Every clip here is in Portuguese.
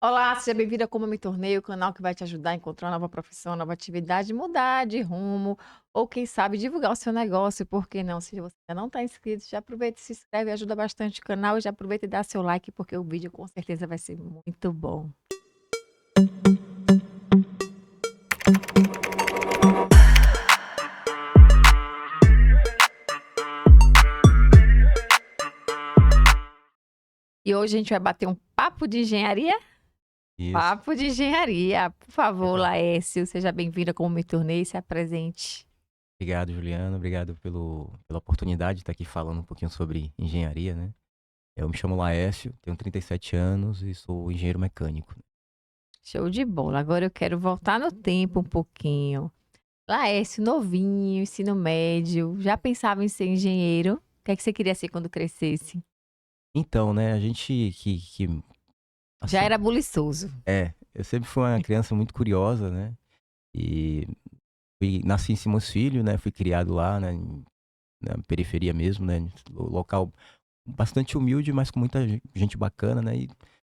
Olá, seja bem-vinda a Como Eu Me Tornei, o canal que vai te ajudar a encontrar uma nova profissão, nova atividade, mudar de rumo ou, quem sabe, divulgar o seu negócio. Por que não? Se você ainda não está inscrito, já aproveita e se inscreve, ajuda bastante o canal e já aproveita e dá seu like, porque o vídeo com certeza vai ser muito bom. E hoje a gente vai bater um papo de engenharia? Isso. Papo de engenharia. Por favor, Legal. Laércio, seja bem-vindo a Como Eu Me Tornei, se apresente. Obrigado, Juliano. Obrigado pela oportunidade de estar aqui falando um pouquinho sobre engenharia, né. Eu me chamo Laércio, tenho 37 anos e sou engenheiro mecânico. Show de bola. Agora eu quero voltar no tempo um pouquinho. Laércio, novinho, ensino médio, já pensava em ser engenheiro? O que é que você queria ser quando crescesse? Então, né, a gente que Já assim era buliçoso. eu sempre fui uma criança muito curiosa, né, e nasci em Simões Filho, né, fui criado lá, né, na periferia mesmo, né, local bastante humilde, mas com muita gente bacana, né, e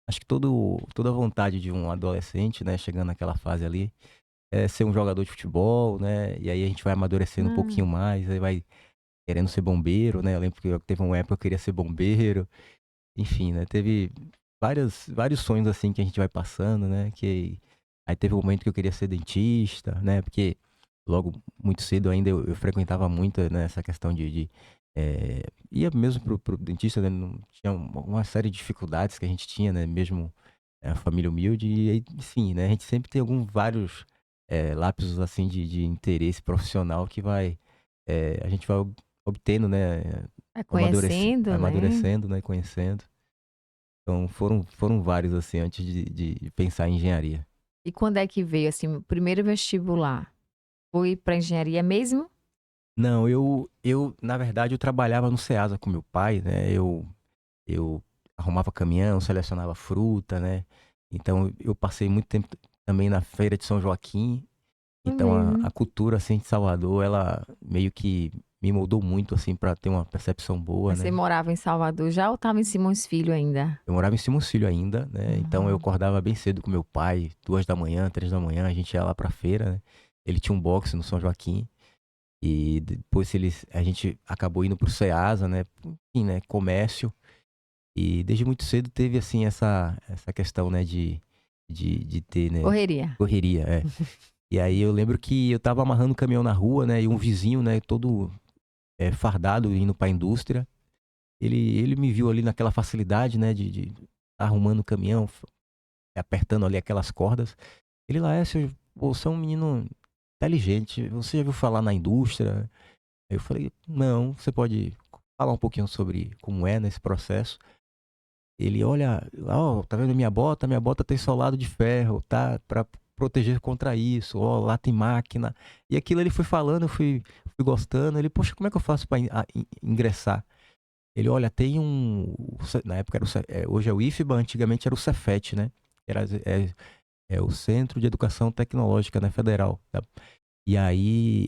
acho que toda a vontade de um adolescente, né, chegando naquela fase ali, ser um jogador de futebol, né, e aí a gente vai amadurecendo um pouquinho Hum. mais, aí vai querendo ser bombeiro, né, eu lembro que teve uma época que eu queria ser bombeiro, enfim, né, teve vários sonhos, assim, que a gente vai passando, né, que aí teve um momento que eu queria ser dentista, né, porque logo muito cedo ainda eu frequentava muito, né, essa questão ia mesmo pro dentista, né, não tinha uma série de dificuldades que a gente tinha, né, mesmo, família humilde e aí, enfim, né, a gente sempre tem vários, lapsos, assim, de interesse profissional que a gente vai obtendo, né, Vai conhecendo, né. amadurecendo, né, conhecendo. Então foram vários, assim, antes de pensar em engenharia. E quando é que veio, assim, o primeiro vestibular? Foi para engenharia mesmo? Não, eu na verdade eu trabalhava no Ceasa com meu pai, né, eu arrumava caminhão, selecionava fruta, né, então eu passei muito tempo também na feira de São Joaquim, Foi então a mesmo. cultura, assim, de Salvador, ela meio que me moldou muito, assim, para ter uma percepção boa, Mas você né. morava em Salvador já ou estava em Simões Filho ainda? Eu morava em Simões Filho ainda, né, então eu Ah. acordava bem cedo com meu pai, 2 da manhã, 3 da manhã, a gente ia lá pra feira, né, ele tinha um boxe no São Joaquim, e depois a gente acabou indo para o Ceasa, né, enfim, né, comércio, e desde muito cedo teve, assim, essa questão, né, de ter, né, Correria. correria, é. E aí eu lembro que eu estava amarrando o caminhão na rua, né, e um vizinho, né, todo, fardado indo pra indústria, ele me viu ali naquela facilidade, né, de tá arrumando o caminhão, apertando ali aquelas cordas. Ele: "Laércio, pô, você é um menino inteligente, você já viu falar na indústria?" Aí eu falei: "Não, você pode falar um pouquinho sobre como é nesse processo?" Ele: "Olha, ó, tá vendo a minha bota? Minha bota tem solado de ferro, tá, pra proteger contra isso. Ó, lá tem máquina." E aquilo ele foi falando, eu fui gostando. Ele: "Poxa, como é que eu faço pra ingressar?" Ele: "Olha, tem na época era hoje é o IFBA, antigamente era o Cefet, né, era o Centro de Educação Tecnológica, né, federal, tá. E aí,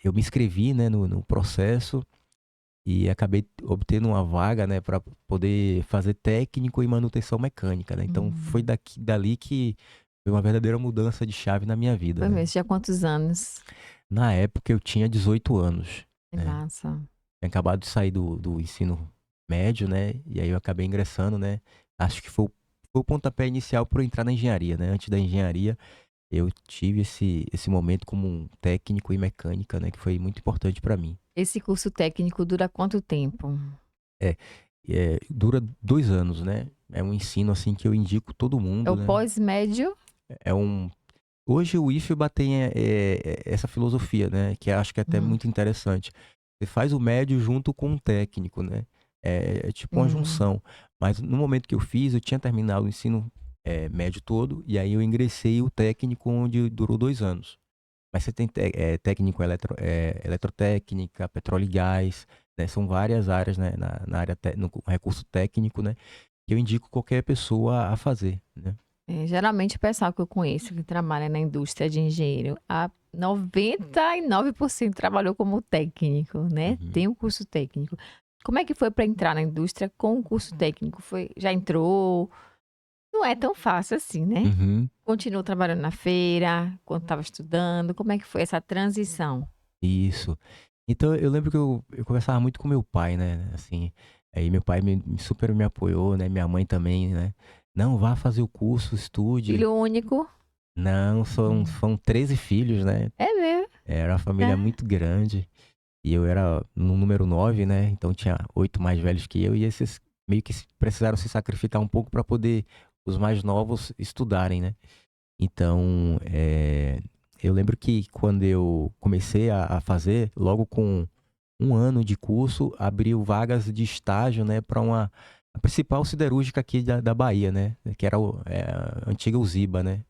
eu me inscrevi, né, no processo e acabei obtendo uma vaga, né, para poder fazer técnico em manutenção mecânica, né. Então foi Hum. dali que foi uma verdadeira mudança de chave na minha vida, Foi né. mesmo. Tinha quantos anos? Na época eu tinha 18 anos, Que né. massa. Tinha acabado de sair do ensino médio, né, e aí eu acabei ingressando, né. Acho que foi o pontapé inicial para eu entrar na engenharia, né. Antes da engenharia eu tive esse momento como um técnico em mecânica, né, que foi muito importante para mim. Esse curso técnico dura quanto tempo? É, dura 2 anos, né, é um ensino, assim, que eu indico todo É mundo, o né. pós-médio? É um Hoje o IFBA tem, essa filosofia, né, que eu acho que é até Hum. muito interessante. Você faz o médio junto com o técnico, né, é tipo uma Hum. junção. Mas no momento que eu fiz, eu tinha terminado o ensino, médio todo, e aí eu ingressei o técnico onde durou 2 anos. Mas você tem técnico eletrotécnica, petróleo e gás, né, são várias áreas, né, na área no recurso técnico, né, que eu indico qualquer pessoa a fazer, né. Geralmente o pessoal que eu conheço que trabalha na indústria de engenheiro, a 99% trabalhou como técnico, né, Uhum. tem um curso técnico. Como é que foi para entrar na indústria com o curso técnico? Já entrou? não é tão fácil assim, né? Uhum. Continuou trabalhando na feira, quando estava estudando, como é que foi essa transição? Isso. Então eu lembro que eu conversava muito com meu pai, né, assim, aí meu pai super me apoiou, né, minha mãe também, né. "Não, vá fazer o curso, estude". Filho único? Não, Hum. são 13 filhos, né, É mesmo? era uma família É. muito grande, e eu era no número 9, né, então tinha 8 mais velhos que eu, e esses meio que precisaram se sacrificar um pouco para poder os mais novos estudarem, né. Então, eu lembro que quando eu comecei a fazer, logo com um ano de curso, abriu vagas de estágio, né, para a principal siderúrgica aqui da Bahia, né, que era a antiga Usiba, né,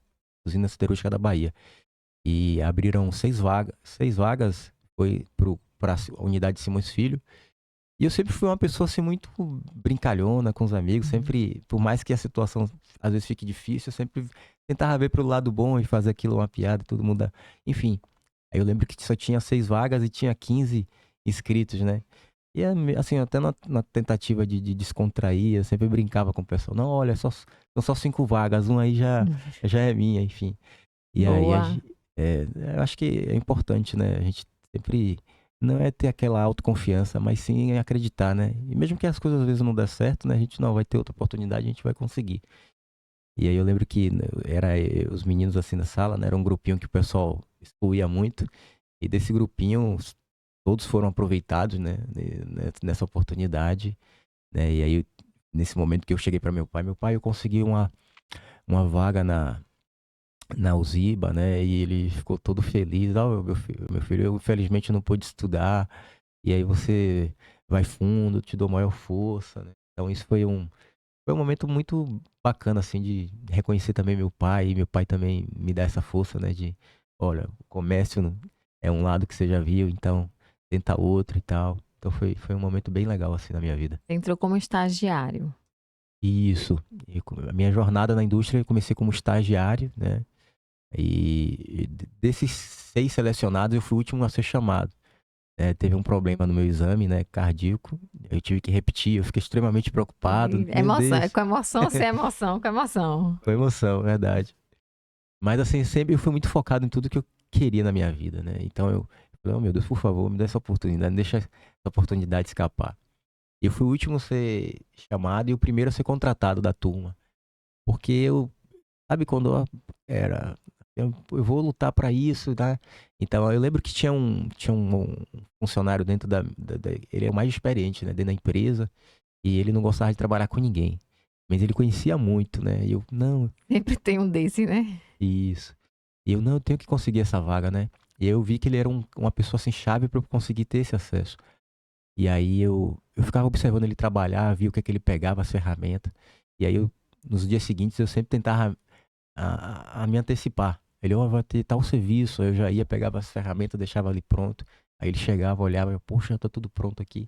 Usina Siderúrgica da Bahia. E abriram 6 vagas, foi para a unidade Simões Filho. E eu sempre fui uma pessoa, assim, muito brincalhona com os amigos, Uhum. sempre, por mais que a situação às vezes fique difícil, eu sempre tentava ver pelo lado bom e fazer aquilo uma piada, todo mundo enfim. Aí eu lembro que só tinha 6 vagas e tinha 15 inscritos, né. E assim, até na tentativa de descontrair, eu sempre brincava com o pessoal: "Não, olha, são só 5 vagas, uma aí já é minha", enfim. E aí Boa. eu acho que é importante, né, a gente sempre não é ter aquela autoconfiança, mas sim acreditar, né. E mesmo que as coisas às vezes não dê certo, né, a gente não vai ter outra oportunidade, a gente vai conseguir. E aí eu lembro que, né, os meninos, assim, na sala, né, era um grupinho que o pessoal excluía muito, e desse grupinho todos foram aproveitados, né, nessa oportunidade, né. E aí, nesse momento que eu cheguei para meu pai, eu consegui uma vaga na Uziba, né, e ele ficou todo feliz: "Ó, meu filho, eu infelizmente não pude estudar, e aí você vai fundo, te dou maior força", né. Então isso foi um momento muito bacana, assim, de reconhecer também meu pai, e meu pai também me dá essa força, né, de: "Olha, o comércio é um lado que você já viu, então tenta outro e tal". Então foi um momento bem legal, assim, na minha vida. Você entrou como estagiário. Isso. A minha jornada na indústria, eu comecei como estagiário, né. Desses 6 selecionados, eu fui o último a ser chamado. Teve um problema no meu exame, né, cardíaco, eu tive que repetir, eu fiquei extremamente preocupado, E meu emoção, é Deus, com emoção, sem emoção, com emoção. foi emoção, verdade. Mas assim, sempre eu fui muito focado em tudo que eu queria na minha vida, né, então eu falei: "Oh meu Deus, por favor, me dá essa oportunidade, não deixa essa oportunidade escapar". E eu fui o último a ser chamado e o primeiro a ser contratado da turma, porque eu sabe quando era eu vou lutar para isso, tá. Então eu lembro que tinha um funcionário dentro ele é o mais experiente, né, dentro da empresa, e ele não gostava de trabalhar com ninguém, mas ele conhecia muito, né, e eu: "Não", Sempre tem um desse, né? isso. E eu: "Não, eu tenho que conseguir essa vaga, né". E aí eu vi que ele era uma pessoa, assim, chave para eu conseguir ter esse acesso. E aí eu ficava observando ele trabalhar, via o que é que ele pegava, as ferramentas, e aí nos dias seguintes eu sempre tentava a me antecipar. Ele: "Ó, vai ter tal serviço", aí eu já ia, pegava as ferramentas, deixava ali pronto, aí ele chegava, olhava, eu: "Poxa, já tá tudo pronto aqui".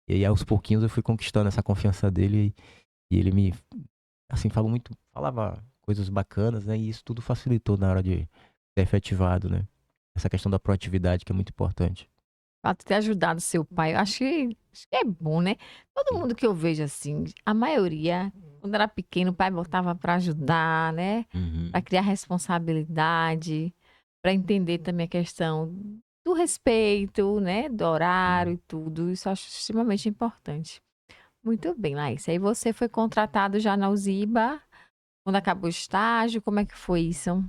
E aí aos pouquinhos eu fui conquistando essa confiança dele, e ele assim, falava coisas bacanas, né, e isso tudo facilitou na hora de ser efetivado, né. Essa questão da proatividade que é muito importante. O fato de ter ajudado seu pai, eu acho que é bom, né. Todo Sim. mundo que eu vejo, assim, a maioria, quando era pequeno, o pai botava para ajudar, né, para Uhum. criar responsabilidade, para entender também a questão do respeito, né, do horário Sim. e tudo, isso eu acho extremamente importante. Muito bem, Laís, aí você foi contratado já na Uziba, quando acabou o estágio, como é que foi isso?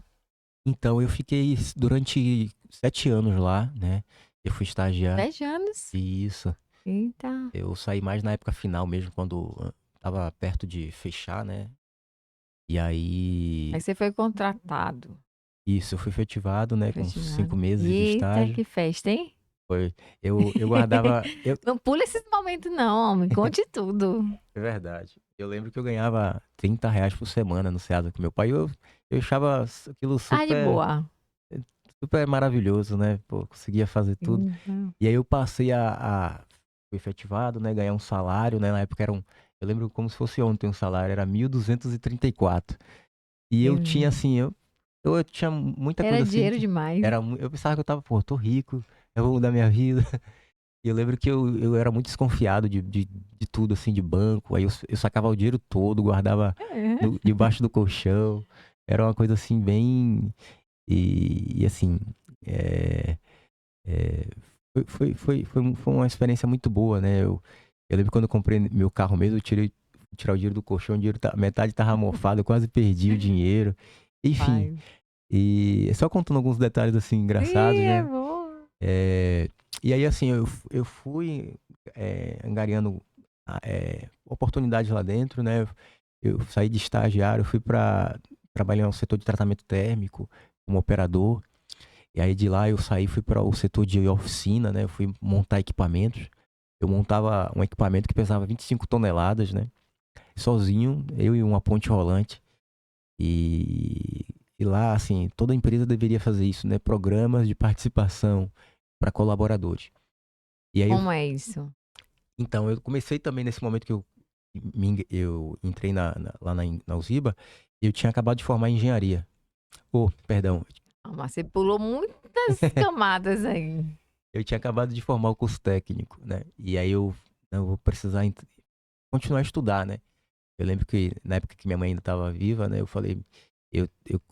Então eu fiquei durante 7 anos lá, né, eu fui estagiar. 10 anos? Isso. Eita. Eu saí mais na época final mesmo, quando estava perto de fechar, né. E Aí aí você foi contratado. isso, eu fui efetivado, né, com 5 Efetivado. meses de Eita, estágio. que festa, hein? Foi eu guardava Não pula esses momentos não, homem, conte tudo. é verdade. Eu lembro que eu ganhava R$ 30 por semana no Ceasa com meu pai, e eu achava aquilo Tá de boa. super maravilhoso, né, pô, conseguia fazer tudo. Uhum. E aí eu passei fui efetivado, né, ganhar um salário, né, na época eu lembro como se fosse ontem o salário, era 1.234. E eu tinha Hum. assim, eu tinha muita Era coisa assim dinheiro que demais. eu pensava que eu estava: "Pô, tô rico, eu vou mudar minha vida". E eu lembro que eu era muito desconfiado de tudo, assim, de banco. Aí eu sacava o dinheiro todo, guardava É. debaixo do colchão. Era uma coisa assim, bem. E assim, é, é, foi uma experiência muito boa, né? Eu lembro quando eu comprei meu carro mesmo, eu tirar o dinheiro do colchão, o dinheiro metade tava mofado, eu quase perdi o dinheiro. Enfim, Vai. e só contando alguns detalhes assim engraçados, Ih, é né? boa. É, e aí, assim, eu fui angariando oportunidades lá dentro, né? Eu saí de estagiário, fui para trabalhar no setor de tratamento térmico como operador. E aí de lá eu saí, fui para o setor de oficina, né? Eu fui montar equipamentos. Eu montava um equipamento que pesava 25 toneladas, né? Sozinho, eu e uma ponte rolante. E, e lá, assim, toda empresa deveria fazer isso, né? Programas de participação para colaboradores. E aí, Como é isso? então, eu comecei também nesse momento que eu entrei lá na Uziba, eu tinha acabado de formar em engenharia. Oh, perdão, Ah, mas você pulou muitas camadas aí. eu tinha acabado de formar o curso técnico, né? E aí eu vou precisar continuar a estudar, né? Eu lembro que na época que minha mãe ainda estava viva, né? Eu falei, eu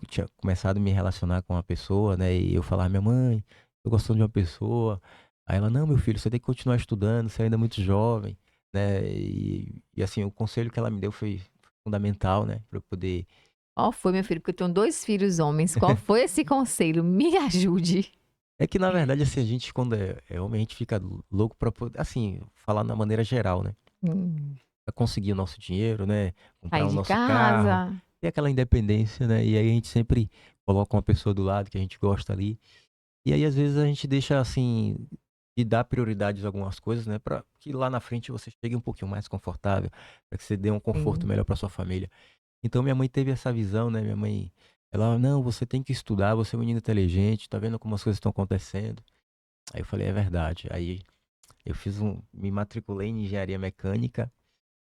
tinha começado a me relacionar com uma pessoa, né? E eu falava, minha mãe, tô gostando de uma pessoa. Aí ela, não, meu filho, você tem que continuar estudando, você ainda é muito jovem, né? E assim, o conselho que ela me deu foi fundamental, né? Para eu poder. Qual foi, meu filho? Porque eu tenho 2 filhos homens. Qual foi esse conselho? Me ajude. É que na verdade, assim, a gente, quando é homem, a gente fica louco pra poder, assim, falar na maneira geral, né? Hum. Pra conseguir o nosso dinheiro, né? Comprar Sair o de nosso carro, casa. ter aquela independência, né? E aí a gente sempre coloca uma pessoa do lado que a gente gosta ali. E aí, às vezes, a gente deixa, assim, de dar prioridades a algumas coisas, né? Pra que lá na frente você chegue um pouquinho mais confortável, pra que você dê um conforto Sim. melhor pra sua família. Então, minha mãe teve essa visão, né? Minha mãe, ela, não, você tem que estudar, você é um menino inteligente, tá vendo como as coisas estão acontecendo? Aí eu falei, é verdade. Aí eu me matriculei em engenharia mecânica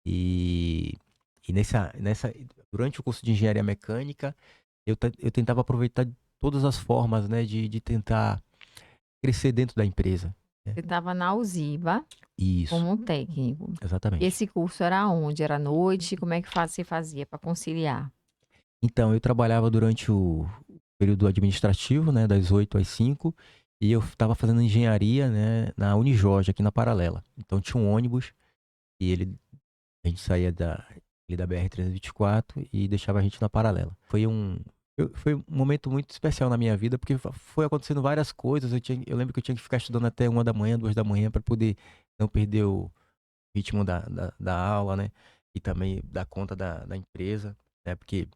e, durante o curso de engenharia mecânica, eu tentava aproveitar todas as formas, né, de tentar crescer dentro da empresa, né? Você estava na Uziba Isso, como um técnico. E exatamente. esse curso era onde? Era à noite? Como é que você fazia para conciliar? Então, eu trabalhava durante o período administrativo, né, das 8 às 5, e eu estava fazendo engenharia, né, na Unijorge, aqui na Paralela. Então, tinha um ônibus e a gente saía ali da BR-324 e deixava a gente na Paralela. Foi um momento muito especial na minha vida, porque foi acontecendo várias coisas. Eu lembro que eu tinha que ficar estudando até 1 da manhã, 2 da manhã, para poder não perder o ritmo da aula, né? E também dar conta da empresa, né? Porque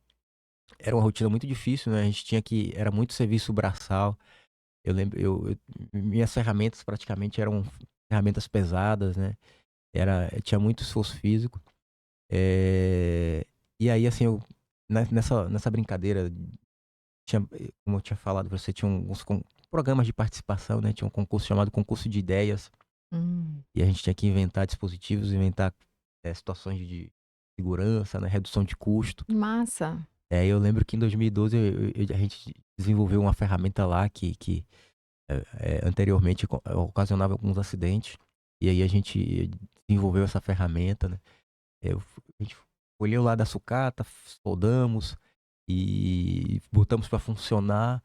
era uma rotina muito difícil, né? A gente era muito serviço braçal. Eu lembro, minhas ferramentas praticamente eram ferramentas pesadas, né? Tinha muito esforço físico. E aí, assim, nessa brincadeira, como eu tinha falado, você tinha alguns programas de participação, né? Tinha um concurso chamado Concurso de Ideias, Hum. e a gente tinha que inventar dispositivos, inventar situações de segurança, né? Redução de custo. Massa. Eu lembro que em 2012 a gente desenvolveu uma ferramenta lá que anteriormente ocasionava alguns acidentes, e aí a gente desenvolveu essa ferramenta, né? A gente colheu lá da sucata, soldamos e botamos para funcionar.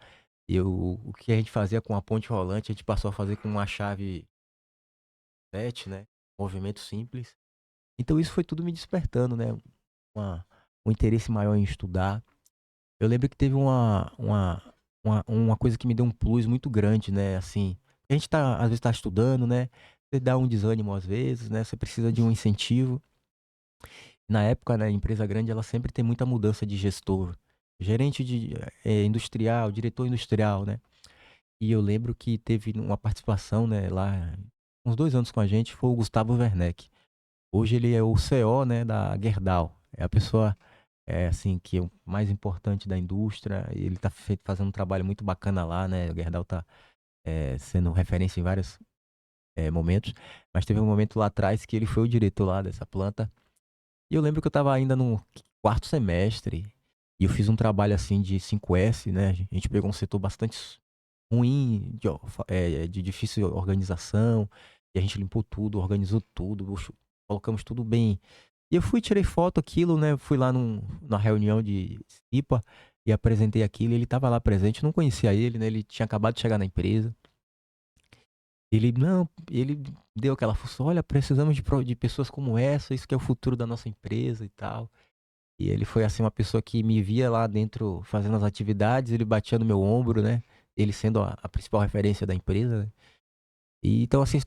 O que a gente fazia com a ponte rolante, a gente passou a fazer com uma chave 7, né? Movimento simples. Então isso foi tudo me despertando, né? Um interesse maior em estudar. Eu lembro que teve uma coisa que me deu um plus muito grande, né? Assim, a gente às vezes tá estudando, né? Você dá um desânimo às vezes, né? Você precisa de um incentivo. Na época, né, empresa grande, ela sempre tem muita mudança de gestor. Gerente de industrial, diretor industrial, né? E eu lembro que teve uma participação, né, lá, uns 2 anos com a gente, foi o Gustavo Werneck. Hoje ele é o CEO, né, da Gerdau. É a pessoa, assim, que é o mais importante da indústria. Ele tá fazendo um trabalho muito bacana lá, né? O Gerdau tá sendo referência em vários momentos. Mas teve um momento lá atrás que ele foi o diretor lá dessa planta. E eu lembro que eu estava ainda no quarto semestre e eu fiz um trabalho assim de 5S, né? A gente pegou um setor bastante ruim, de difícil organização. E a gente limpou tudo, organizou tudo, colocamos tudo bem. E eu fui, tirei foto, aquilo, né? Fui lá na reunião de CIPA e apresentei aquilo. Ele estava lá presente, eu não conhecia ele, né? Ele tinha acabado de chegar na empresa. Ele, não, ele deu aquela força, olha, precisamos de pessoas como essa, isso que é o futuro da nossa empresa e tal. E ele foi, assim, uma pessoa que me via lá dentro fazendo as atividades, ele batia no meu ombro, né? Ele sendo a principal referência da empresa, né? E, então, assim,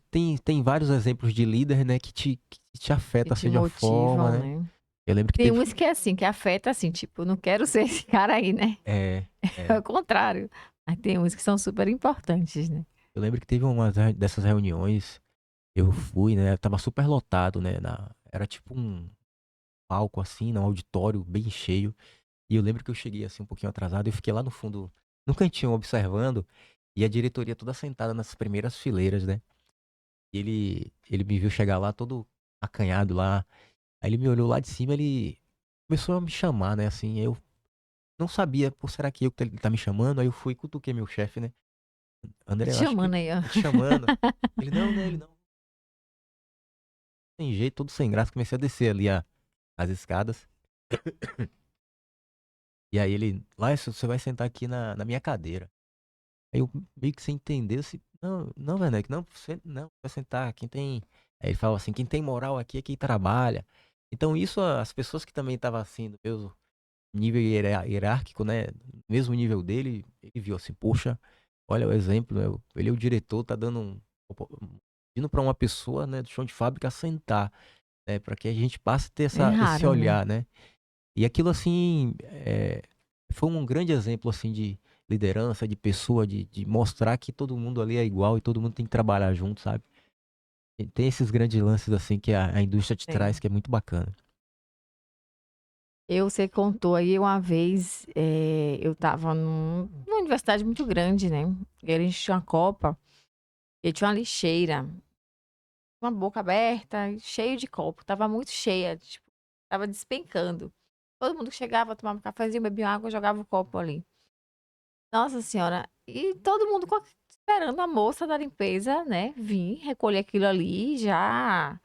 tem vários exemplos de líder, né, que te Que afeta, te assim, de uma forma, motivam, né? né? Eu lembro que Tem teve. uns que é assim, que afeta assim, tipo, não quero ser esse cara aí, né? É, É é. o contrário. Mas tem uns que são super importantes, né? Eu lembro que teve uma dessas reuniões, eu fui, né? Tava super lotado, né? Era tipo um palco assim, um auditório bem cheio. E eu lembro que eu cheguei assim um pouquinho atrasado e eu fiquei lá no fundo, no cantinho, observando. E a diretoria toda sentada nas primeiras fileiras, né? E ele me viu chegar lá todo acanhado lá. Aí ele me olhou lá de cima, ele começou a me chamar, né? Assim, eu não sabia, pô, será que eu que ele tá me chamando? Aí eu fui e cutuquei meu chefe, né? Tô André, te eu acho que chamando aí, ó. tô te chamando. Ele, não, né? Ele não. Sem jeito, todo sem graça. Comecei a descer ali as escadas. E aí ele, lá você vai sentar aqui na minha cadeira. Aí eu meio que sem entender, assim, não, não, Werneck, não, você não, vai sentar, quem tem. Aí ele fala assim, quem tem moral aqui é quem trabalha. Então isso, as pessoas que também estavam assim, do mesmo nível hierárquico, né, mesmo nível dele, ele viu assim, poxa, olha o exemplo, né, ele é o diretor, tá dando indo para uma pessoa, né, do chão de fábrica sentar, né, para que a gente passe a ter É esse raro, né? olhar, né. E aquilo assim, foi um grande exemplo assim de liderança, de pessoa, de mostrar que todo mundo ali é igual e todo mundo tem que trabalhar junto, sabe. Tem esses grandes lances assim que a indústria te traz Tem. que é muito bacana. Você contou aí uma vez, eu estava numa universidade muito grande, né? E a gente tinha uma copa, e tinha uma lixeira, uma boca aberta, cheio de copo. Tava muito cheia, tipo, tava despencando. Todo mundo que chegava, tomava um cafezinho, bebia água, jogava o copo ali. Nossa senhora, e todo mundo esperando a moça da limpeza, né, vir recolher aquilo ali, já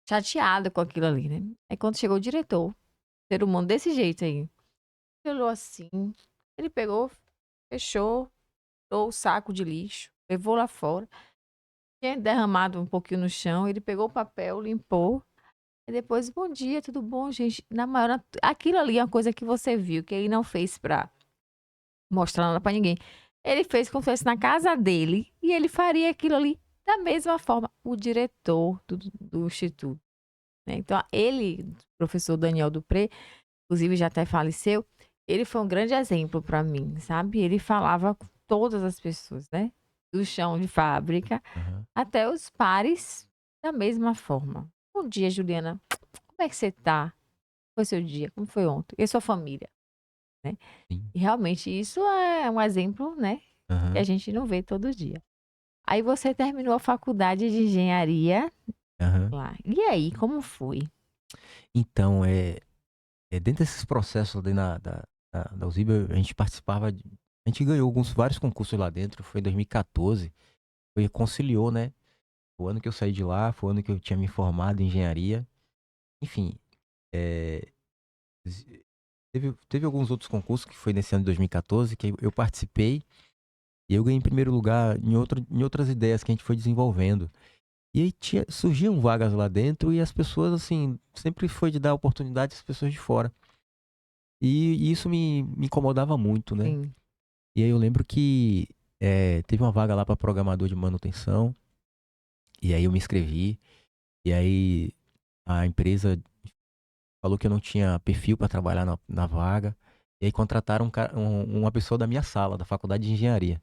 chateada com aquilo ali, né? Aí quando chegou o diretor, ser humano desse jeito aí, ele olhou assim, ele pegou, fechou, tirou o saco de lixo, levou lá fora, tinha derramado um pouquinho no chão, ele pegou o papel, limpou, e depois, bom dia, tudo bom, gente? Na maior, aquilo ali é uma coisa que você viu, que ele não fez pra mostrar nada pra ninguém. Ele fez como se fosse na casa dele, e ele faria aquilo ali da mesma forma, o diretor do instituto, né? Então, ele, o professor Daniel Dupré, inclusive já até faleceu, ele foi um grande exemplo para mim, sabe? Ele falava com todas as pessoas, né? Do chão de fábrica Aham, até os pares da mesma forma. Bom dia, Juliana. Como é que você tá? Como foi seu dia? Como foi ontem? E a sua família, né? sim. E realmente isso é um exemplo, né? Que a Aham, gente não vê todo dia. Aí você terminou a faculdade de engenharia aham. lá. E aí, como foi? Então, dentro desses processos ali da Uzib, a gente participava a gente ganhou vários concursos lá dentro, foi em 2014, foi conciliou, né, o ano que eu saí de lá, foi o ano que eu tinha me formado em engenharia, enfim, eh, z teve alguns outros concursos que foi nesse ano de 2014 que eu participei, e eu ganhei em primeiro lugar em outras ideias que a gente foi desenvolvendo. E aí surgiam vagas lá dentro e as pessoas, assim, sempre foi de dar oportunidade às pessoas de fora. E isso me incomodava muito, né. Sim. E aí eu lembro que, teve uma vaga lá para programador de manutenção, e aí eu me inscrevi, e aí a empresa falou que eu não tinha perfil para trabalhar na vaga, e aí contrataram uma pessoa da minha sala, da faculdade de engenharia.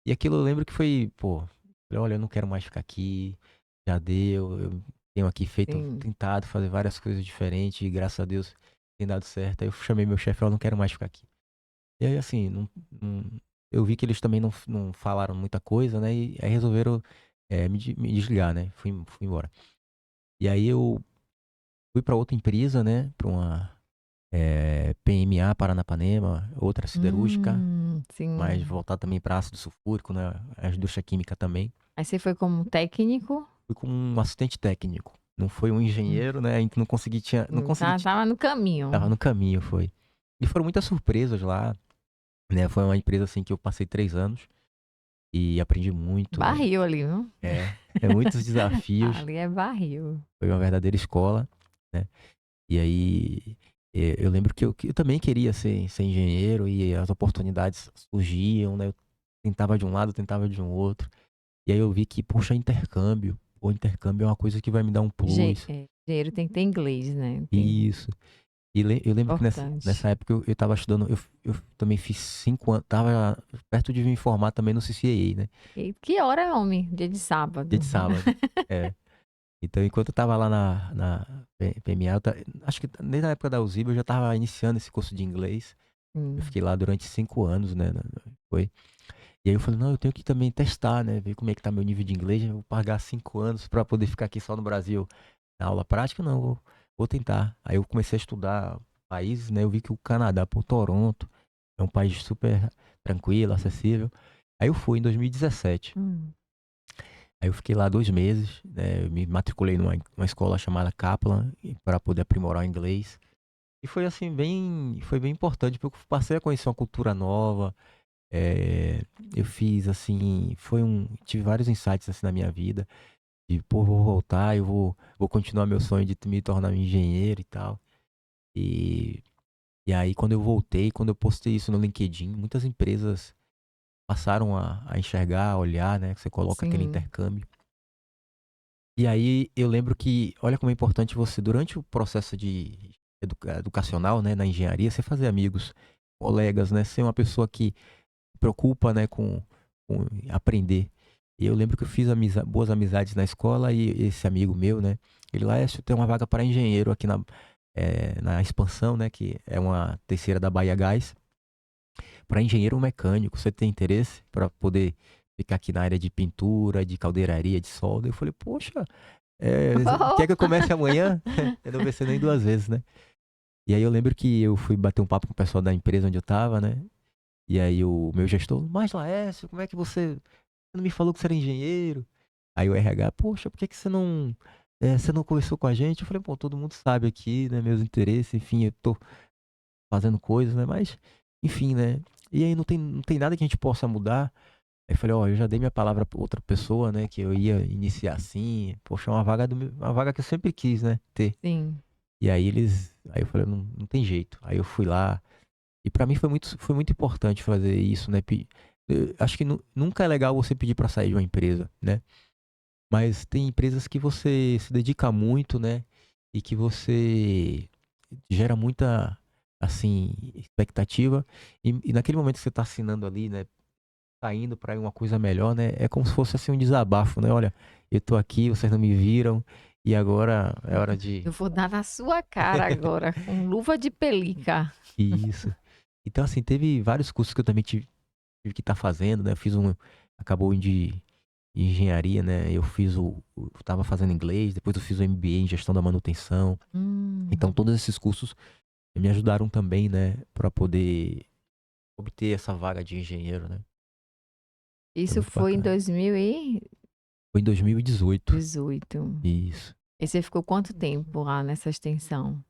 E aquilo eu lembro que foi, pô, falei: "Olha, eu não quero mais ficar aqui, já deu, eu tenho aqui Sim. tentado fazer várias coisas diferentes e graças a Deus tem dado certo". Aí eu chamei meu chefe: "Eu não quero mais ficar aqui". E aí, assim, não eu vi que eles também não falaram muita coisa, né, e aí resolveram, me desligar, né, fui embora. E aí eu fui para outra empresa, né, para uma, PMA Paranapanema, outra siderúrgica, mas Sim. voltada também para ácido sulfúrico, né, a indústria química também. Aí você foi como técnico? fui como um assistente técnico. Não foi um Hum, engenheiro, né? A gente não consegui, tava no tava caminho. no caminho, foi. E foram muitas surpresas lá, né? Foi uma empresa assim que eu passei 3 anos e aprendi muito, né? Barril ali, viu? É muitos desafios. Ali é barril. Foi uma verdadeira escola, né? E aí eu lembro que eu também queria ser engenheiro e as oportunidades surgiam, né? Eu tentava de um lado, tentava de um outro. E aí eu vi que, poxa, intercâmbio. O intercâmbio é uma coisa que vai me dar um plus. Engenheiro tem que ter inglês, né? Tem Isso. E eu lembro que nessa importante. época eu tava estudando, eu também fiz 5 anos, tava perto de me formar também no CCAA, né? E que hora, homem? Dia de Dia sábado. de sábado. É. Então, enquanto eu tava lá na PMA, acho que desde a época da Uzib eu já tava iniciando esse curso de inglês. Eu Hum, fiquei lá durante 5 anos, né? Foi. E aí eu falei, não, eu tenho que também testar, né? Ver como é que tá meu nível de inglês. Eu vou pagar 5 anos pra poder ficar aqui só no Brasil na aula prática? Não, vou tentar. Aí eu comecei a estudar países, né? Eu vi que o Canadá, por Toronto, é um país super tranquilo, acessível. Aí eu fui em 2017. hum. Aí eu fiquei lá 2 meses, né? Eu me matriculei numa escola chamada Kaplan para poder aprimorar o inglês. E foi assim, foi bem importante, porque eu passei a conhecer uma cultura nova. Eu fiz assim, tive vários insights assim na minha vida. De, pô, vou voltar, vou continuar meu sonho de me tornar um engenheiro e tal. E, e aí, quando eu voltei, quando eu postei isso no LinkedIn, muitas empresas passaram a enxergar, a olhar, né? Que você coloca aquele Sim, intercâmbio. E aí, eu lembro que, olha como é importante você, durante o processo de educacional, né? Na engenharia, você fazer amigos, colegas, né? Ser uma pessoa que se preocupa, né? Com aprender. E eu lembro que eu fiz boas amizades na escola e esse amigo meu, né? Ele lá, tem uma vaga para engenheiro aqui na Expansão, né? Que é uma terceira da Bahia Gás. Para engenheiro mecânico, você tem interesse para poder ficar aqui na área de pintura, de caldeiraria, de solda? Eu falei, poxa, quer que eu comece amanhã? Eu não pensei nem 2 vezes, né? E aí eu lembro que eu fui bater um papo com o pessoal da empresa onde eu tava, né? E aí o meu gestor, mas Laércio, como é que você não me falou que você era engenheiro? Aí o RH, poxa, por que que você não conversou com a gente? Eu falei, pô, todo mundo sabe aqui, né, meus interesses, enfim, eu tô fazendo coisas, né, mas, enfim, né, e aí não tem nada que a gente possa mudar. Aí eu falei, ó, eu já dei minha palavra pra outra pessoa, né, que eu ia iniciar assim, poxa, é uma vaga que eu sempre quis, né, ter. sim. E aí eu falei, não tem jeito. Aí eu fui lá, e pra mim foi muito importante fazer isso, né, acho que nunca é legal você pedir pra sair de uma empresa, né? Mas tem empresas que você se dedica muito, né? E que você gera muita, assim, expectativa. E naquele momento que você está assinando ali, né? Tá indo para uma coisa melhor, né? É como se fosse assim um desabafo, né? Olha, eu tô aqui, vocês não me viram. E agora é hora de. Eu vou dar na sua cara agora, com luva de pelica. Isso. Então, assim, teve vários cursos que eu também tive que estar fazendo, né? Eu fiz acabou de engenharia, né? Eu tava fazendo inglês, depois eu fiz o MBA em gestão da manutenção. Então, Hum. todos esses cursos me ajudaram também, né, para poder obter essa vaga de engenheiro, né? Foi Isso muito foi em bacana. 2018. Foi em 2018. Isso. E você ficou quanto tempo lá nessa extensão?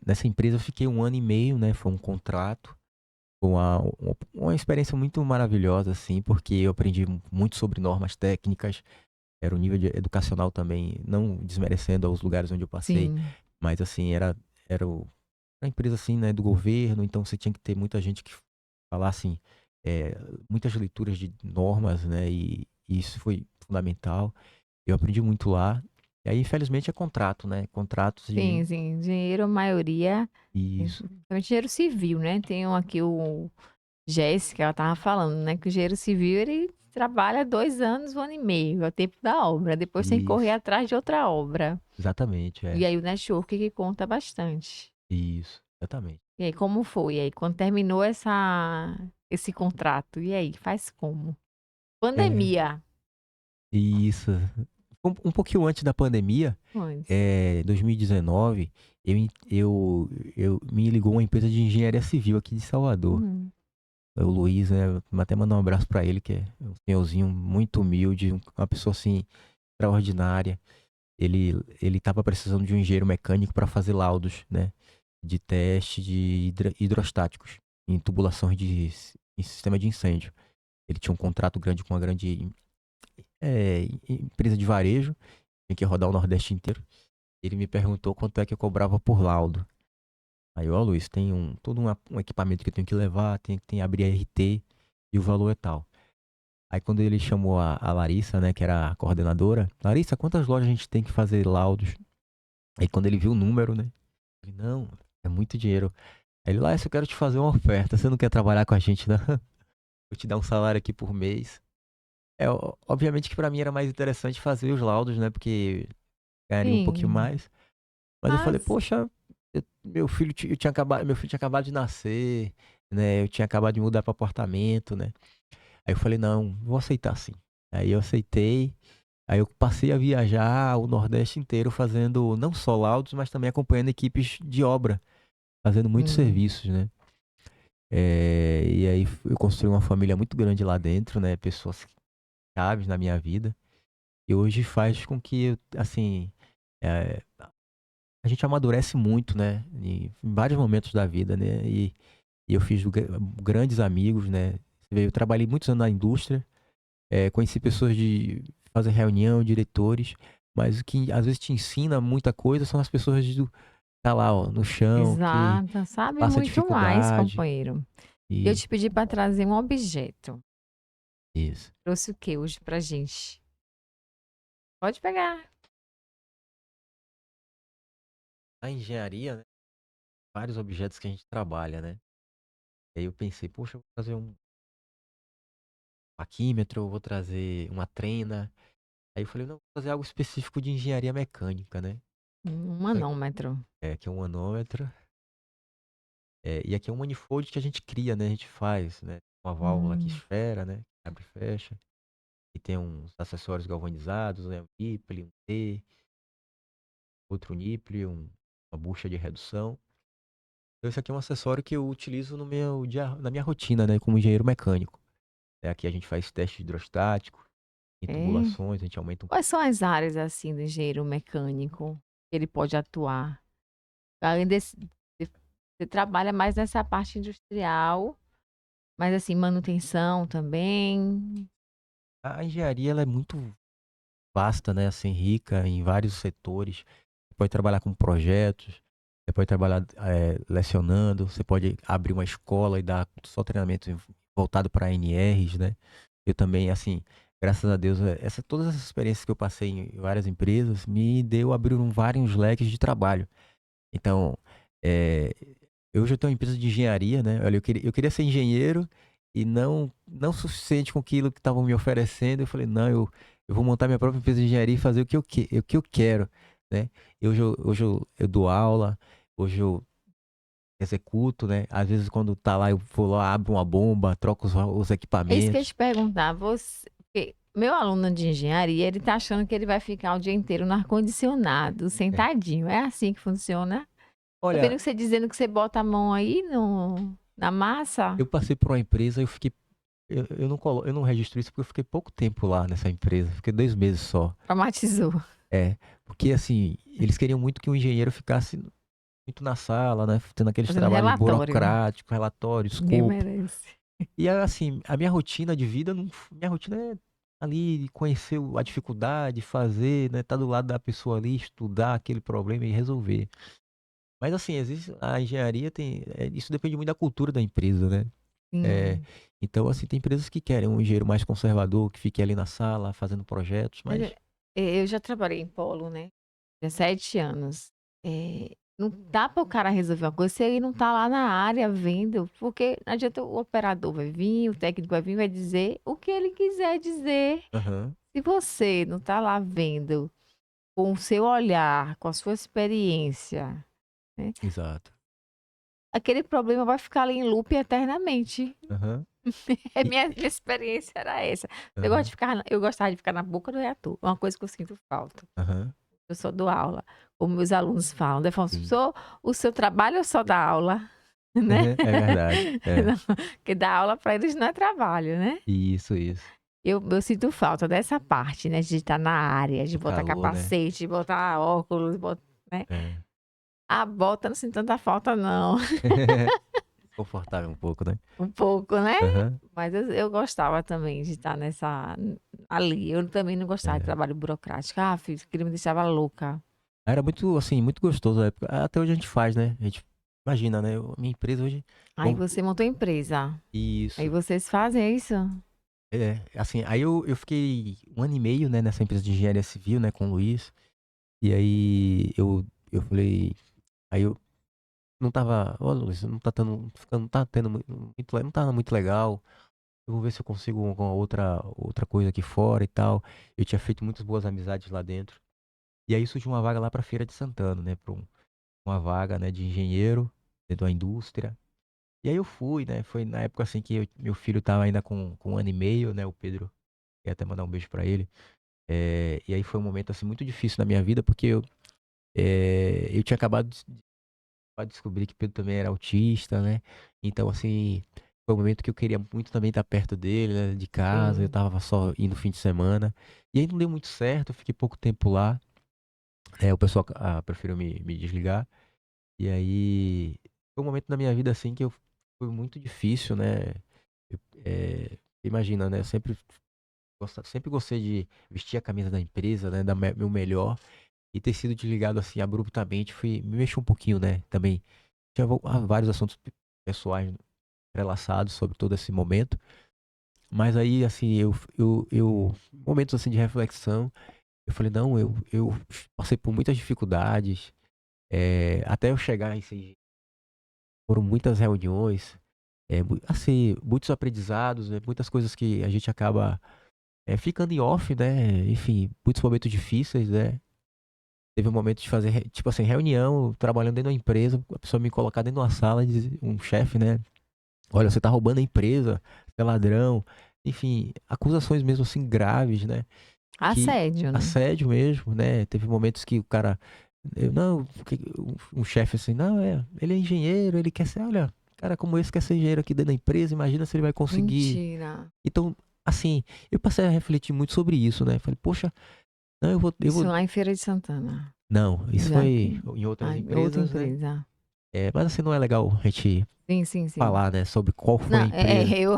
Nessa empresa eu fiquei 1 ano e meio, né? Foi um contrato. Foi uma experiência muito maravilhosa, assim, porque eu aprendi muito sobre normas técnicas. Era um nível educacional também, não desmerecendo aos lugares onde eu passei, Sim, mas assim, era uma empresa assim, né, do governo, então você tinha que ter muita gente que falasse muitas leituras de normas, né, e isso foi fundamental. Eu aprendi muito lá. E aí, infelizmente, é contrato, né? Contratos de. sim, sim. Engenheiro, a maioria, Isso, principalmente engenheiro civil, né? Tem um aqui, o Jéssica, ela tava falando, né? Que o engenheiro civil, ele trabalha 2 anos, 1 ano e meio, é o tempo da obra. Depois tem que correr isso, atrás de outra obra. exatamente, E aí o network que conta bastante. isso, exatamente. E aí, como foi? E aí, quando terminou esse contrato, e aí, faz como? É, Pandemia. isso. Um pouquinho antes da pandemia, Pois. 2019, me ligou uma empresa de engenharia civil aqui de Salvador. Hum. O Luiz, né? Vou até mandar um abraço pra ele, que é um senhorzinho muito humilde, uma pessoa assim. extraordinária. Ele estava precisando de um engenheiro mecânico para fazer laudos, né, de teste de hidrostáticos em tubulações em sistema de incêndio. Ele tinha um contrato grande com uma grande empresa de varejo, tinha que rodar o Nordeste inteiro. Ele me perguntou quanto é que eu cobrava por laudo. Aí, ó, Luiz, tem todo um equipamento que eu tenho que levar, tem que abrir a RT e o valor é tal. Aí quando ele chamou a Larissa, né, que era a coordenadora, Larissa, quantas lojas a gente tem que fazer laudos? Aí quando ele viu o número, né, ele, não, é muito dinheiro. Aí ele, Larissa, eu quero te fazer uma oferta, você não quer trabalhar com a gente, não? Vou te dar um salário aqui por mês. Obviamente que pra mim era mais interessante fazer os laudos, né, porque ganharia um pouquinho Sim. mais. Mas eu falei, Mas, poxa, meu filho tinha acabado de nascer, né? Eu tinha acabado de mudar para apartamento, né? Aí eu falei, não, vou aceitar sim. Aí eu aceitei. Aí eu passei a viajar o Nordeste inteiro fazendo não só laudos, mas também acompanhando equipes de obra, fazendo muitos sim. serviços, né? E aí eu construí uma família muito grande lá dentro, né? Pessoas chaves na minha vida. E hoje faz com que, assim, é, a gente amadurece muito, né? Em vários momentos da vida, né? E eu fiz grandes amigos, né? Você vê, eu trabalhei muitos anos na indústria, conheci pessoas de fazer reunião, diretores, mas o que às vezes te ensina muita coisa são as pessoas do tá lá, ó, no chão, que Exato. Sabe passa muito mais, dificuldade. companheiro. Eu E te pedi para trazer um objeto. isso. Trouxe o que hoje pra gente? Pode pegar. A engenharia, né? Vários objetos que a gente trabalha, né? E aí eu pensei, poxa, eu vou trazer um paquímetro, eu vou trazer uma trena. Aí eu falei, não, vou fazer algo específico de engenharia mecânica, né? Um manômetro. Que é um manômetro. E aqui é um manifold que a gente cria, né? A gente faz, né? Uma válvula que Hum. esfera, né? Abre e fecha. E tem uns acessórios galvanizados, né? Um nipple, um T, outro nipple, uma bucha de redução. Então esse aqui é um acessório que eu utilizo no meu dia, na minha rotina, né? Como engenheiro mecânico. Aqui a gente faz teste hidrostático, em É. tubulações, a gente aumenta um Quais são as áreas, assim, do engenheiro mecânico que ele pode atuar? Além desse, você trabalha mais nessa parte industrial, mas assim, manutenção também. A engenharia ela é muito vasta, né? Assim, rica em vários setores. Você pode trabalhar com projetos, você pode trabalhar lecionando, você pode abrir uma escola e dar só treinamento voltado para NRs, né? Eu também, assim, graças a Deus, todas essas experiências que eu passei em várias empresas abriram vários leques de trabalho. Então, é, eu já tenho uma empresa de engenharia, né? Olha, eu queria ser engenheiro e não suficiente com aquilo que estavam me oferecendo. Eu falei, não, eu vou montar minha própria empresa de engenharia e fazer o que eu quero, né? Hoje eu dou aula, hoje eu executo, né? Às vezes quando tá lá, eu vou lá, abro uma bomba, troco os É isso que eu ia equipamentos. te perguntar. Porque meu aluno de engenharia, ele tá achando que ele vai ficar o dia inteiro no ar-condicionado, É. sentadinho. É assim que funciona? Tô vendo Olha, que você dizendo que você bota a mão aí no, na massa. eu passei por uma empresa, eu não registro isso porque eu fiquei pouco tempo lá nessa empresa, fiquei 2 meses só. Traumatizou. É, porque assim, eles queriam muito que o engenheiro ficasse muito na sala, né? Tendo aqueles Fazendo trabalhos relatório. burocráticos, relatório, Ninguém escopo. merece. E assim, a minha rotina de vida, minha rotina é ali conhecer a dificuldade, fazer, né? Tá do lado da pessoa ali, estudar aquele problema e resolver. Mas assim, existe a engenharia isso depende muito da cultura da empresa, né? É, Sim. então assim, tem empresas que querem um engenheiro mais conservador, que fique ali na sala fazendo projetos, Mas mas eu já trabalhei em polo, né? 17 anos. Não dá para o cara resolver uma coisa se ele não tá lá na área vendo, porque não adianta o operador vai vir, o técnico vai vir, vai dizer o que ele quiser dizer. aham, Se você não tá lá vendo com o seu olhar, com a sua experiência, né? exato. Aquele problema vai ficar ali em loop eternamente. Aham, É e- minha experiência era essa. aham, Eu gostava de ficar na boca do reator. É uma coisa que eu sinto falta. aham, Eu só dou aula, como meus alunos falam. Daí falam, sim. o seu trabalho é só dar aula, né? É verdade. É. Não, porque dar aula para eles não é trabalho, né? Isso, isso. Eu sinto falta dessa parte, né, de estar na área, de O botar calor, né? capacete, botar óculos, né. É. A bota não sinto tanta falta não, Confortável um pouco, né? um pouco, né. Aham. Mas eu gostava também de estar ali. Eu também não gostava de É. trabalho burocrático. Ah, filho, aquilo me deixava louca. Era muito, assim, muito gostoso na época. Até hoje a gente faz, né? A gente imagina, né? Minha empresa hoje. Aí Vamos, você montou empresa, aí isso. vocês fazem é isso? É, assim, aí eu fiquei 1 ano e meio, né, nessa empresa de engenharia civil, né, com o Luiz. E aí eu falei. Aí eu não tava. Ô, Luiz, não tá tendo. Não tá tendo não tá muito legal. Eu vou ver se eu consigo alguma outra coisa aqui fora e tal. Eu tinha feito muitas boas amizades lá dentro. E aí surgiu uma vaga lá pra Feira de Santana, né? Uma vaga, né, de engenheiro dentro da indústria. E aí eu fui, né? Foi na época assim que meu filho tava ainda com 1 ano e meio, né? O Pedro, queria até mandar um beijo pra ele. E aí foi um momento assim muito difícil na minha vida, porque eu tinha acabado de descobrir que o Pedro também era autista, né? Então, assim, foi um momento que eu queria muito também estar perto dele, né? De casa, eu Sim. tava só indo fim de semana. E aí não deu muito certo, eu fiquei pouco tempo lá. O pessoal preferiu me desligar. E aí foi um momento na minha vida assim que foi muito difícil, né? Imagina, né? Eu sempre gostei de vestir a camisa da empresa, né? Dar meu melhor. E ter sido desligado assim abruptamente me mexeu um pouquinho, né? Também tinha vários assuntos pessoais relacionados sobre todo esse momento. Mas aí, assim, momentos assim de reflexão, eu falei, não, eu passei por muitas dificuldades, até eu chegar em CG, foram muitas reuniões, assim, muitos aprendizados, né, muitas coisas que a gente acaba ficando em off, né? Enfim, muitos momentos difíceis, né? Teve um momento de fazer, tipo assim, reunião, trabalhando dentro da empresa, a pessoa me colocar dentro de uma sala e dizer, um chefe, né? Olha, você tá roubando a empresa, você é ladrão. Enfim, acusações mesmo assim graves, né? Que Assédio, né. assédio mesmo, né? Teve momentos que o cara, não, um chefe assim, não, ele é engenheiro, ele quer ser, olha, cara como esse quer ser engenheiro aqui dentro da empresa, imagina se ele vai conseguir. Mentira. Então, assim, eu passei a refletir muito sobre isso, né? Falei, poxa, não, Isso lá em Feira de Santana, não, isso já foi aqui. em outras Ai, outra empresas, né? empresa. Mas assim, não é legal a gente Sim, sim, sim. falar, né, sobre qual foi a Não, empresa. eu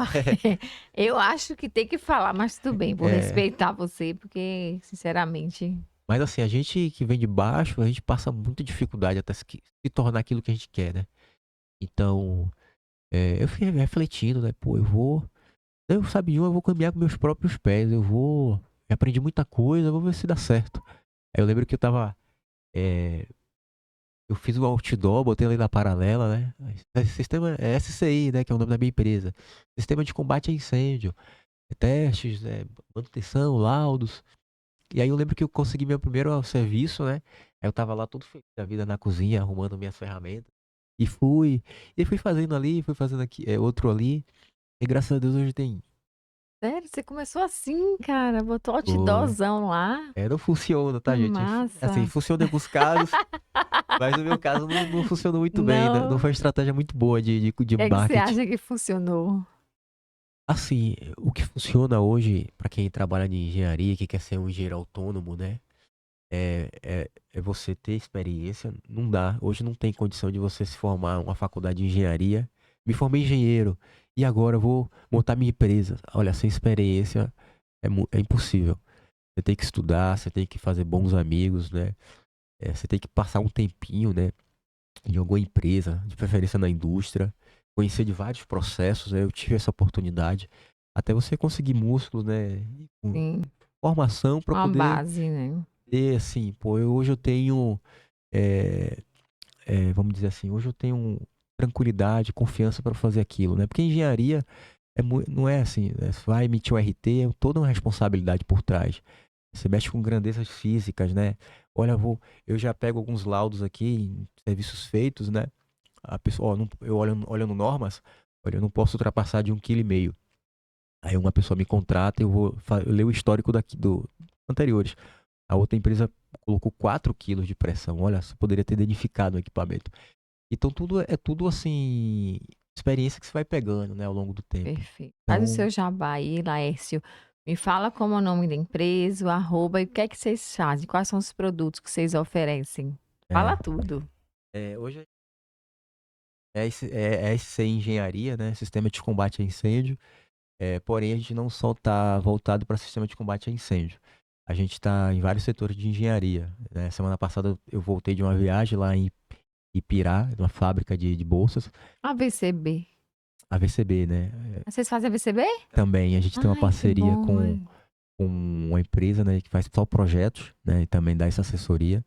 eu acho que tem que falar, mas tudo bem, vou É, respeitar você, porque sinceramente mas assim, a gente que vem de baixo, a gente passa muita dificuldade até se tornar aquilo que a gente quer, né? Então, eu fiquei refletindo, né? Pô, eu sabe de um, eu vou caminhar com meus próprios pés, eu aprendi muita coisa, eu vou ver se dá certo. Aí eu lembro que é, eu fiz o outdoor, botei ali na paralela, né? Sistema SCI, né? Que é o nome da minha empresa. Sistema de combate a incêndio, testes, manutenção, laudos. E aí eu lembro que eu consegui meu primeiro serviço, né? Aí eu tava lá todo feliz da vida na cozinha, arrumando minhas ferramentas. E fui fazendo ali, fui fazendo aqui, outro ali. E graças a Deus hoje tem. sério, você começou assim, cara, botou Foi. outdoorzão lá? Não funciona, Que tá, gente? Assim, massa. funciona em alguns casos, mas no meu caso não funcionou muito bem, né? Não Não, foi uma estratégia muito boa de o que é que você marketing. acha que funcionou? Assim, o que funciona hoje, para quem trabalha de engenharia, que quer ser um engenheiro autônomo, né? É você ter experiência. Não dá. Hoje não tem condição de você se formar uma faculdade de engenharia. Me formei engenheiro e agora eu vou montar minha empresa. Olha, sem experiência é impossível. Você tem que estudar, você tem que fazer bons amigos, né? Você tem que passar um tempinho, né? Em alguma empresa, de preferência na indústria. Conhecer de vários processos, né? Eu tive essa oportunidade. Até você conseguir músculos, né? E Sim, formação para uma poder base, né. ter, assim, pô, hoje eu tenho. é, vamos dizer assim, hoje eu tenho tranquilidade, confiança para fazer aquilo, né? Porque engenharia não é assim, né? Você vai emitir um RT, é toda uma responsabilidade por trás. Você mexe com grandezas físicas, né? Olha, eu já pego alguns laudos aqui em serviços feitos, né? A pessoa, ó, eu olhando normas, olha, eu não posso ultrapassar de 1,5 kg. Aí uma pessoa me contrata, eu leio o histórico anteriores. A outra empresa colocou 4 quilos de pressão. Olha, você poderia ter danificado o equipamento. Então tudo é tudo assim, experiência que você vai pegando, né, ao longo do tempo. Perfeito. Faz o Então, seu jabá aí, Laércio. Me fala como é o nome da empresa, o arroba e o que é que vocês fazem? Quais são os produtos que vocês oferecem? Fala É, tudo. hoje é SC Engenharia, né? Sistema de combate a incêndio. Porém, a gente não só está voltado para sistema de combate a incêndio. A gente está em vários setores de engenharia, né? Semana passada eu voltei de uma viagem lá em Ipirá, numa fábrica de bolsas, AVCB. a VCB, né? Vocês fazem AVCB? Também a gente tem uma Ai, que parceria bom. com uma empresa, né, que faz só projetos, né, e também dá essa assessoria.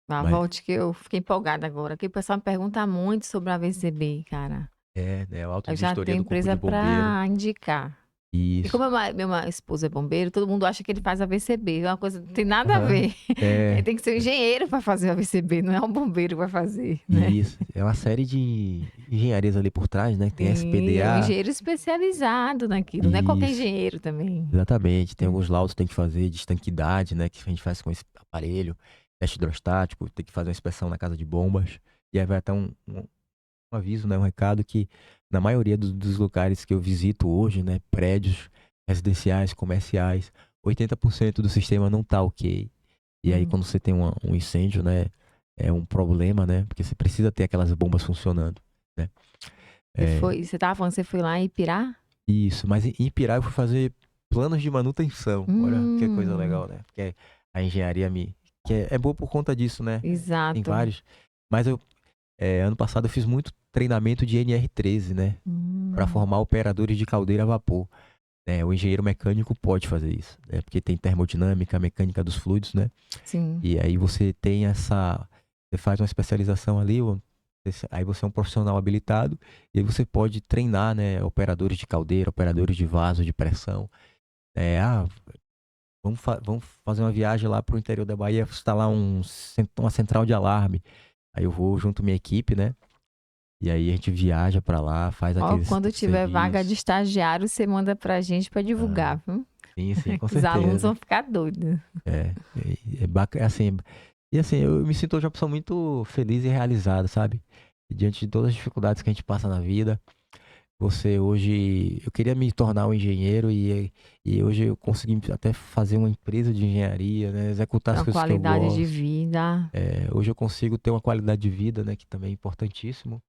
Ah, Mas volte que eu fiquei empolgada agora. Que o pessoal me pergunta muito sobre a AVCB, cara. né, a Eu auto já vistoria tenho do Corpo de empresa Bombeiro. para indicar. E Isso. como meu esposo é bombeiro, todo mundo acha que ele faz AVCB. É uma coisa que não tem nada a Aham. ver. Ele tem que ser um engenheiro para fazer o AVCB, não é um bombeiro para fazer, né? Isso. É uma série de engenharias ali por trás, né? Tem Sim, é um SPDA. engenheiro especializado naquilo, não é qualquer Isso. engenheiro também. Exatamente. Tem É. alguns laudos que tem que fazer de estanquidade, né? Que a gente faz com esse aparelho. Teste hidrostático, tem que fazer uma inspeção na casa de bombas. E aí vai até um aviso, né? Um recado que na maioria dos lugares que eu visito hoje, né? Prédios residenciais, comerciais, 80% do sistema não tá ok. E aí Hum. quando você tem um incêndio, né? É um problema, né? Porque você precisa ter aquelas bombas funcionando, né? É, Você tava falando que você foi lá em Pirá? isso. Mas em Pirá eu fui fazer planos de manutenção. Olha que coisa Hum, legal, né? Porque a engenharia que é boa por conta disso, né? Tem exato. vários. Mas ano passado eu fiz muito treinamento de NR13, né? Para Hum, formar operadores de caldeira a vapor. Né? O engenheiro mecânico pode fazer isso, né? Porque tem termodinâmica, mecânica dos fluidos, né? sim. E aí você tem você faz uma especialização ali, aí você é um profissional habilitado, e aí você pode treinar, né? Operadores de caldeira, operadores de vaso de pressão. Ah, vamos fazer uma viagem lá para o interior da Bahia, instalar uma central de alarme. Aí eu vou junto à minha equipe, né? E aí a gente viaja pra lá, faz Ó, aqueles quando tiver vaga de serviços. estagiário, você manda pra gente pra Ah, divulgar, viu? sim, sim, com Que os alunos certeza. vão ficar doidos. É bacana, assim, e assim, eu me sinto hoje uma pessoa muito feliz e realizada, sabe? E diante de todas as dificuldades que a gente passa na vida, eu queria me tornar um engenheiro e hoje eu consegui até fazer uma empresa de engenharia, né? Executar Tem as uma coisas que eu qualidade de gosto. vida. Hoje eu consigo ter uma qualidade de vida, né? Que também é importantíssimo.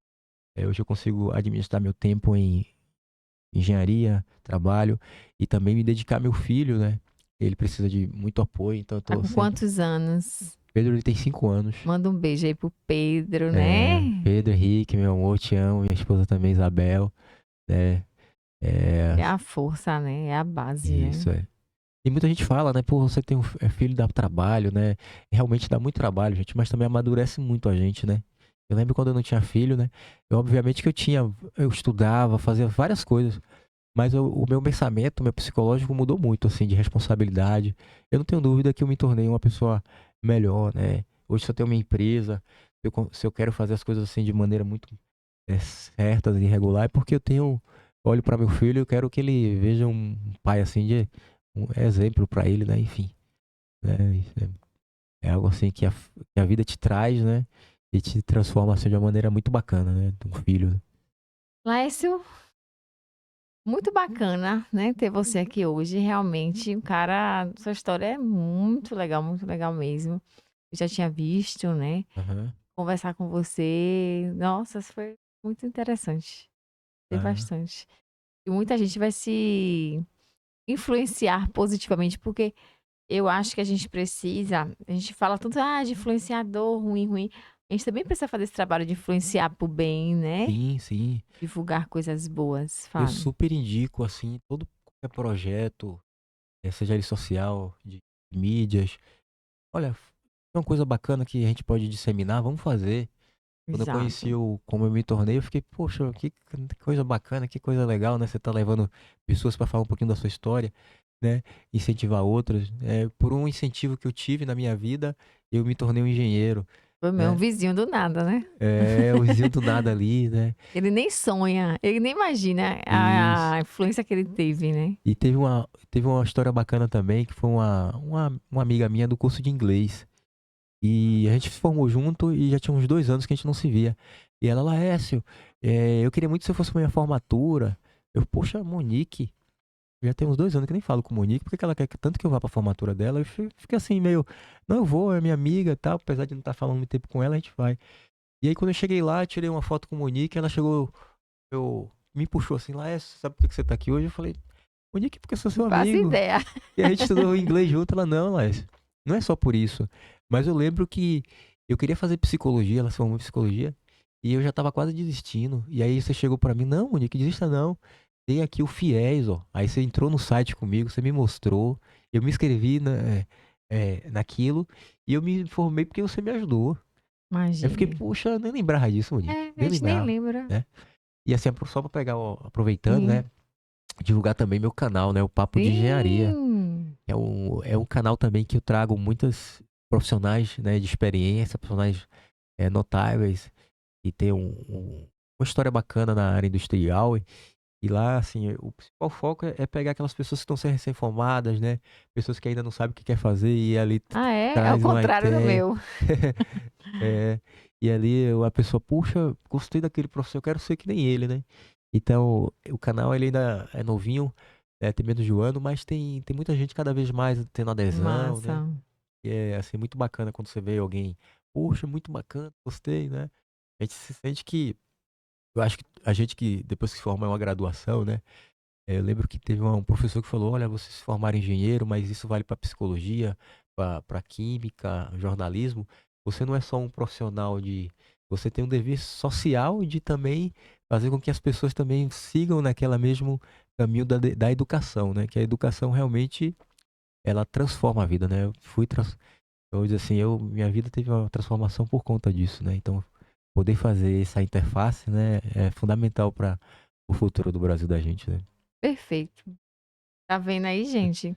Hoje eu consigo administrar meu tempo em engenharia, trabalho e também me dedicar ao meu filho, né? Ele precisa de muito apoio, então eu Tá tô com sempre. quantos anos? Pedro, ele tem 5 anos. Manda um beijo aí pro Pedro, né? Pedro Henrique, meu amor, te amo. Minha esposa também, Isabel, né? É, É a força, né? É a base, né? isso é. E muita gente fala, né? Pô, você tem filho, dá trabalho, né? Realmente dá muito trabalho, gente, mas também amadurece muito a gente, né? Eu lembro quando eu não tinha filho, né? Obviamente que eu estudava, fazia várias coisas. Mas o meu pensamento, o meu psicológico mudou muito, assim, de responsabilidade. Eu não tenho dúvida que eu me tornei uma pessoa melhor, né? Hoje, se eu tenho minha empresa, se eu quero fazer as coisas assim de maneira muito certa e regular, é porque olho para meu filho e eu quero que ele veja um pai assim um exemplo para ele, né? Enfim, né? Isso é algo assim que a vida te traz, né? E te transforma assim de uma maneira muito bacana, né? De um filho. Né? Laércio, muito bacana, né? Ter você aqui hoje. Realmente, um cara, sua história é muito legal mesmo. Eu já tinha visto, né? Aham. Conversar com você. Nossa, foi muito interessante. Tem Ah, bastante. E muita gente vai se influenciar positivamente, porque eu acho que a gente precisa, a gente fala tanto de influenciador, ruim, ruim. A gente também precisa fazer esse trabalho de influenciar pro bem, né? sim, sim. Divulgar coisas boas, Eu fale. super indico, assim, todo qualquer projeto, seja ele social, de mídias. Olha, é uma coisa bacana que a gente pode disseminar, vamos fazer. Quando eu conheci Exato. como eu me tornei, eu fiquei, poxa, que coisa bacana, que coisa legal, né? Você tá levando pessoas para falar um pouquinho da sua história, né? Incentivar outras. Por um incentivo que eu tive na minha vida, eu me tornei um engenheiro, Foi meu né? vizinho do nada, né? O vizinho do nada ali, né? Ele nem sonha, ele nem imagina Isso. a influência que ele teve, né? E teve uma história bacana também, que foi uma amiga minha do curso de inglês. E a gente se formou junto e já tinha uns 2 anos que a gente não se via. E ela, Laércio, eu queria muito que você fosse pra minha formatura. Eu, poxa, Monique. Já tem uns 2 anos que eu nem falo com Monique, porque que ela quer tanto que eu vá pra formatura dela, eu fico assim meio, não, eu vou, é minha amiga e tal, apesar de não estar falando muito tempo com ela, a gente vai. E aí quando eu cheguei lá, eu tirei uma foto com Monique, ela chegou, me puxou assim, lá, sabe por que você tá aqui hoje? Eu falei, Monique, porque eu sou seu Faço amigo. ideia. E a gente estudou inglês junto, ela, não, Laís, não é só por isso. Mas eu lembro que eu queria fazer psicologia, ela se formou em psicologia, e eu já tava quase desistindo. E aí você chegou pra mim, não, Monique, desista não. Tem aqui o FIES, ó. Aí você entrou no site comigo, você me mostrou, eu me inscrevi naquilo, e eu me formei porque você me ajudou. Eu fiquei, Imagine. puxa, eu nem lembrava disso, Monique, É, a nem gente nem lembrava, lembra. né? E assim, só pra pegar, ó, aproveitando, né, Sim. divulgar também meu canal, né, o Papo de Engenharia. Sim. É um canal também que eu trago muitos profissionais, né, de experiência, profissionais notáveis, e tem uma história bacana na área industrial. E lá, assim, o principal foco é pegar aquelas pessoas que estão sendo recém-formadas, né? Pessoas que ainda não sabem o que quer fazer e ali Ah, é? É o traz uma contrário do ideia. meu. É, e ali a pessoa, puxa, gostei daquele professor, eu quero ser que nem ele, né? Então, o canal ele ainda é novinho, tem menos de um ano, mas tem muita gente cada vez mais tendo adesão, né? Massa. E é assim, muito bacana quando você vê alguém, poxa, muito bacana, gostei, né? A gente se sente que, eu acho que a gente que depois que se forma em uma graduação, né? Eu lembro que teve um professor que falou, olha, você se formar em engenheiro, mas isso vale para psicologia, para química, jornalismo. Você não é só um profissional você tem um dever social de também fazer com que as pessoas também sigam naquela mesmo caminho da educação, né? Que a educação realmente, ela transforma a vida, né? Eu vou dizer assim, minha vida teve uma transformação por conta disso, né? Então, poder fazer essa interface, né, é fundamental para o futuro do Brasil da gente, né? Perfeito. Tá vendo aí, gente?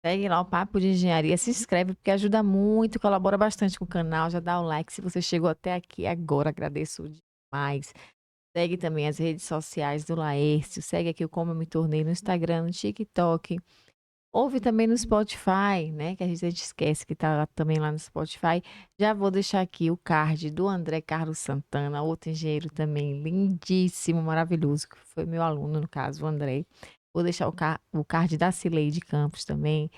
Segue lá o Papo de Engenharia, se inscreve porque ajuda muito, colabora bastante com o canal, já dá o like se você chegou até aqui agora, agradeço demais. Segue também as redes sociais do Laércio, segue aqui o Como Eu Me Tornei no Instagram, no TikTok. Ouve também no Spotify, né? Que a gente esquece que tá também lá no Spotify. Já vou deixar aqui o card do André Carlos Santana, outro engenheiro também lindíssimo, maravilhoso, que foi meu aluno, no caso, o André. Vou deixar o card da Cileide Campos também.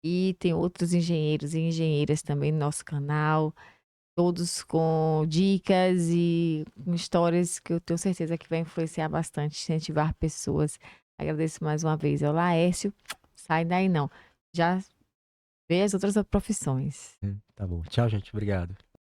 E tem outros engenheiros e engenheiras também no nosso canal, todos com dicas e com histórias que eu tenho certeza que vai influenciar bastante, incentivar pessoas. Agradeço mais uma vez ao Laércio. Sai daí não. Já vê as outras profissões. Tá bom. Tchau, gente. Obrigado.